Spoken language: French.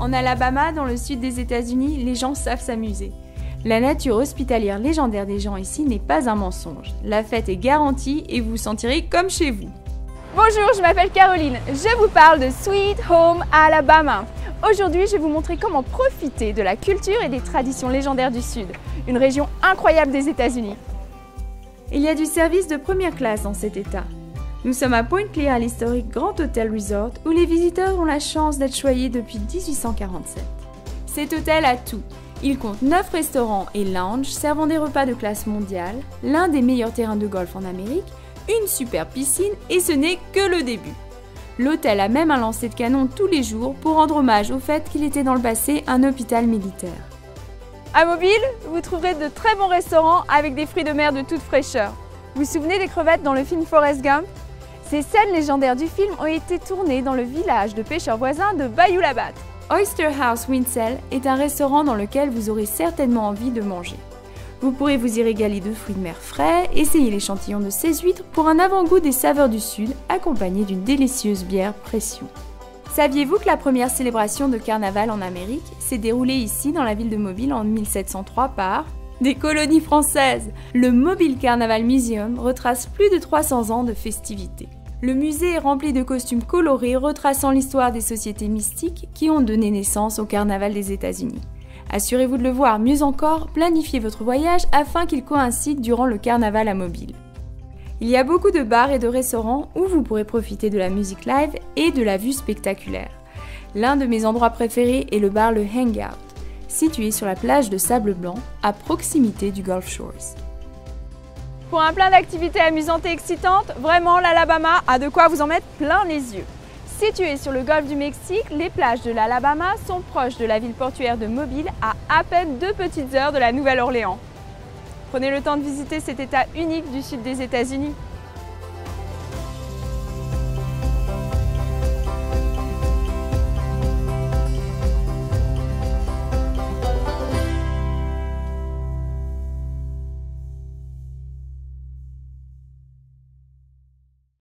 En Alabama, dans le sud des États-Unis, les gens savent s'amuser. La nature hospitalière légendaire des gens ici n'est pas un mensonge. La fête est garantie et vous vous sentirez comme chez vous. Bonjour, je m'appelle Caroline. Je vous parle de Sweet Home Alabama. Aujourd'hui, je vais vous montrer comment profiter de la culture et des traditions légendaires du Sud, une région incroyable des États-Unis. Il y a du service de première classe dans cet état. Nous sommes à Point Clear, l'historique Grand Hotel Resort, où les visiteurs ont la chance d'être choyés depuis 1847. Cet hôtel a tout. Il compte 9 restaurants et lounges servant des repas de classe mondiale, l'un des meilleurs terrains de golf en Amérique, une superbe piscine et ce n'est que le début. L'hôtel a même un lancer de canon tous les jours pour rendre hommage au fait qu'il était dans le passé un hôpital militaire. À Mobile, vous trouverez de très bons restaurants avec des fruits de mer de toute fraîcheur. Vous vous souvenez des crevettes dans le film Forrest Gump? Ces scènes légendaires du film ont été tournées dans le village de pêcheurs voisins de Bayou-la-Batte. Oyster House Winsell est un restaurant dans lequel vous aurez certainement envie de manger. Vous pourrez vous y régaler de fruits de mer frais, essayer l'échantillon de 16 huîtres pour un avant-goût des saveurs du Sud, accompagné d'une délicieuse bière Pression. Saviez-vous que la première célébration de carnaval en Amérique s'est déroulée ici dans la ville de Mobile en 1703 par des colonies françaises? Le Mobile Carnaval Museum retrace plus de 300 ans de festivités. Le musée est rempli de costumes colorés retraçant l'histoire des sociétés mystiques qui ont donné naissance au carnaval des États-Unis. Assurez-vous de le voir, mieux encore, planifiez votre voyage afin qu'il coïncide durant le carnaval à Mobile. Il y a beaucoup de bars et de restaurants où vous pourrez profiter de la musique live et de la vue spectaculaire. L'un de mes endroits préférés est le bar Le Hangout, situé sur la plage de sable blanc, à proximité du Gulf Shores. Pour un plein d'activités amusantes et excitantes, vraiment l'Alabama a de quoi vous en mettre plein les yeux. Situé sur le golfe du Mexique, les plages de l'Alabama sont proches de la ville portuaire de Mobile à peine 2 petites heures de la Nouvelle-Orléans. Prenez le temps de visiter cet état unique du sud des États-Unis.